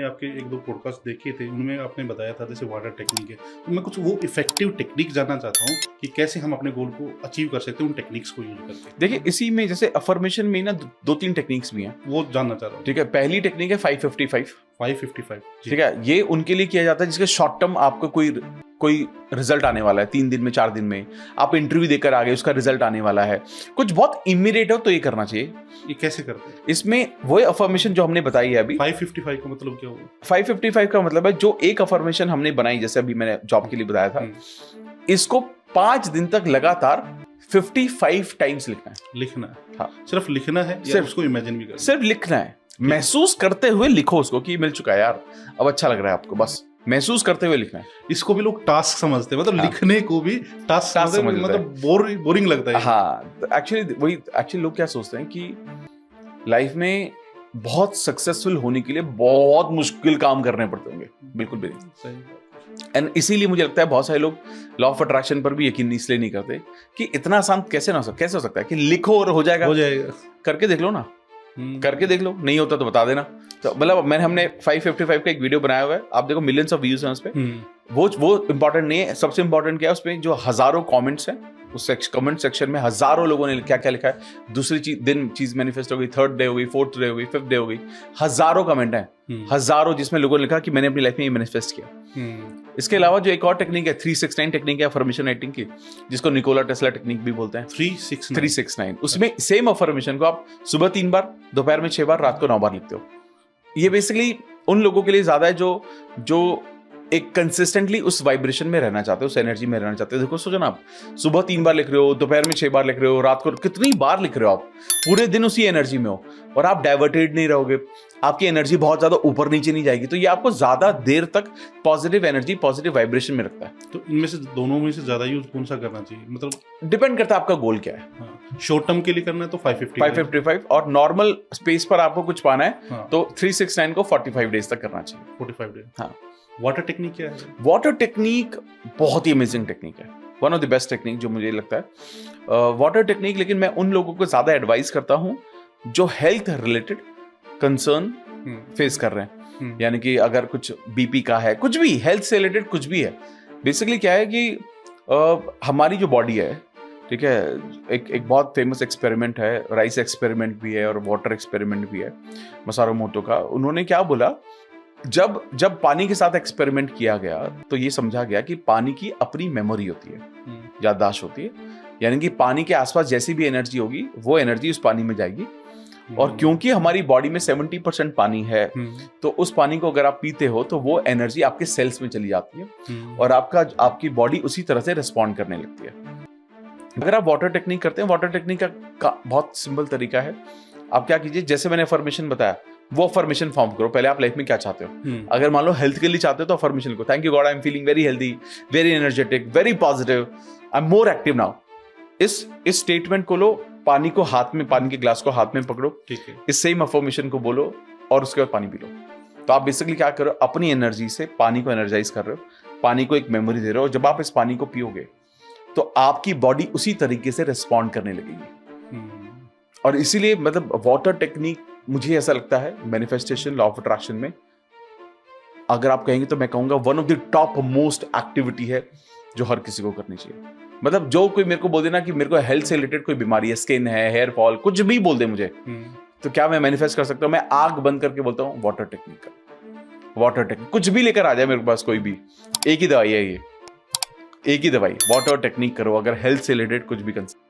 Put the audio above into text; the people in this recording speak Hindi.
आपके एक दो पॉडकास्ट देखे थे, उनमें आपने बताया था जैसे वाटर टेक्निक है, तो मैं कुछ वो इफेक्टिव टेक्निक जानना चाहता हूँ कि कैसे हम अपने गोल को अचीव कर सकते हैं उन टेक्निक्स को यूज करके। देखिए, इसी में जैसे अफर्मेशन में ना दो तीन टेक्निक्स भी हैं, वो जानना चाह रहा हूँ। ठीक है। पहली टेक्निक है 555, 555 ठीक है। ये उनके लिए किया जाता है जिसके शॉर्ट टर्म आपको कोई रिजल्ट आने वाला है, 3 दिन में 4 दिन में आप इंटरव्यू देकर आ गए, उसका रिजल्ट आने वाला है, कुछ बहुत इमीडिएट हो तो ये करना चाहिए। ये कैसे करते हैं? इसमें वो अफर्मेशन जो हमने बताई है अभी, 555 का मतलब क्या हुआ? 555 का मतलब है जो एक अफर्मेशन हमने बनाई, जैसे अभी मैंने जॉब के लिए बताया था, इसको 5 दिन तक लगातार 55 टाइम्स लिखना है। हाँ, सिर्फ लिखना है या सिर्फ उसको इमेजिन भी करना? सिर्फ लिखना है, महसूस करते हुए लिखो उसको कि मिल चुका है यार, अब अच्छा लग रहा है आपको, बस महसूस करते हुए लिखना है। इसको भी लोग टास्क समझते हैं, मतलब हाँ, लिखने को भी टास्क समझते हैं, मतलब बोरिंग लगता है। हाँ, तो एक्चुअली लोग क्या सोचते हैं कि लाइफ में बहुत सक्सेसफुल होने के लिए बहुत मुश्किल काम करने पड़ते होंगे। बिल्कुल भी नहीं। सही। एंड इसीलिए मुझे लगता है बहुत सारे लोग लॉ ऑफ अट्रैक्शन पर भी यकीन इसलिए नहीं करते कि इतना आसान कैसे हो सकता है कि लिखो और हो जाएगा। करके देख लो ना, करके देख लो, नहीं होता तो बता देना। तो मतलब हमने 555 का एक वीडियो बनाया हुआ है, आप देखो मिलियंस ऑफ व्यूज हैं उस पे। वो इंपॉर्टेंट नहीं है, सबसे इंपॉर्टेंट क्या है उस पे, जो हजारों कमेंट्स हैं उस कमेंट सेक्शन में हजारों लोगों ने क्या क्या लिखा है। दूसरी चीज मैनिफेस्ट हो गई, 3rd डे हो गई, 4th डे हो गई, 5th डे हो गई, हजारों कमेंट हैं, हजारों, जिसमें लोगों ने लिखा कि मैंने अपनी लाइफ में ये मैनिफेस्ट किया। इसके अलावा जो एक और टेक्निक है 369 टेक्निक है अफर्मेशन राइटिंग की, जिसको निकोला टेस्ला टेक्निक भी बोलते हैं। 369 उसमें सेम अफर्मेशन को आप सुबह 3 बार, दोपहर में 6 बार, रात को 9 बार लिखते हो। ये बेसिकली उन लोगों के लिए ज्यादा है जो एक कंसिस्टेंटली उस वाइब्रेशन में रहना चाहते हो, उस एनर्जी में रहना चाहते हो। देखो सोचो ना, आप सुबह 3 बार लिख रहे हो, दोपहर में 6 बार लिख रहे हो, रात को कितनी बार लिख रहे हो, आप पूरे दिन उसी एनर्जी में हो और आप डाइवर्टेड नहीं रहोगे, आपकी एनर्जी बहुत ज्यादा ऊपर नीचे नहीं जाएगी, तो ये आपको ज्यादा देर तक पॉजिटिव एनर्जी, पॉजिटिव वाइब्रेशन में रखता है। तो इनमें से दोनों में से ज्यादा यूज कौन सा करना चाहिए? मतलब डिपेंड करता है आपका गोल क्या है। शॉर्ट टर्म के लिए करना है तो 555 और नॉर्मल स्पेस पर आपको कुछ पाना है तो 369 को 45 डेज तक करना चाहिए। 45 डेज। हाँ। वाटर टेक्निक क्या है? वाटर टेक्निक बहुत ही अमेजिंग टेक्निक है, one of the best technique जो मुझे लगता है वाटर टेक्निक। लेकिन मैं उन लोगों को ज्यादा एडवाइस करता हूं जो हेल्थ रिलेटेड कंसर्न फेस कर रहे हैं, यानी कि अगर कुछ बीपी का है, कुछ भी हेल्थ से रिलेटेड कुछ भी है। बेसिकली क्या है कि हमारी जो बॉडी है, ठीक है, एक बहुत फेमस एक्सपेरिमेंट है, राइस एक्सपेरिमेंट भी है और वाटर एक्सपेरिमेंट भी है मसारो मोटो का। उन्होंने क्या बोला, जब पानी के साथ एक्सपेरिमेंट किया गया तो ये समझा गया कि पानी की अपनी मेमोरी होती है, याददाश्त होती है, यानी कि पानी के आसपास जैसी भी एनर्जी होगी वो एनर्जी उस पानी में जाएगी। और क्योंकि हमारी बॉडी में 70% पानी है, तो उस पानी को अगर आप पीते हो तो वो एनर्जी आपके सेल्स में चली जाती है और आपकी बॉडी उसी तरह से रिस्पॉन्ड करने लगती है। अगर आप वाटर टेक्निक करते हैं, वाटर टेक्निक का बहुत सिंपल तरीका है। आप क्या कीजिए, जैसे मैंने अफर्मेशन बताया, वो अफर्मेशन फॉर्म करो। पहले आप लाइफ में क्या चाहते हो, अगर मान लो हेल्थ के लिए चाहते हो तो अफर्मेशन को, thank you God, I am feeling very healthy, very energetic, very positive, I am more active now. इस स्टेटमेंट को लो, पानी के ग्लास को हाथ में पकड़ो, ठीक है, इस सेम अफर्मेशन को बोलो और उसके बाद पानी पी लो। तो आप बेसिकली क्या कर रहे हो, अपनी एनर्जी से पानी को एनर्जाइज कर रहे हो, पानी को एक मेमोरी दे रहे हो। जब आप इस पानी को पियोगे तो आपकी बॉडी उसी तरीके से रिस्पॉन्ड करने लगेगी। और इसीलिए मतलब वाटर टेक्निक मुझे ऐसा लगता है मैनिफेस्टेशन, लॉ ऑफ अट्रैक्शन में अगर आप कहेंगे तो मैं कहूंगा one of the top most activity है जो हर किसी को करनी चाहिए। मतलब जो कोई मेरे को बोल देना कि मेरे को हेल्थ से रिलेटेड कोई बीमारी है, स्किन है, हेयर फॉल, कुछ भी बोल दे मुझे, तो क्या मैं मैनिफेस्ट कर सकता हूं? मैं आंख बंद करके बोलता हूं वाटर टेक्निक का। वाटर टेक्निक कुछ भी लेकर आ जाए मेरे पास, कोई भी, एक ही दवाई है ये, एक ही दवाई, वाटर टेक्निक करो अगर हेल्थ से रिलेटेड कुछ भी कंसर्न।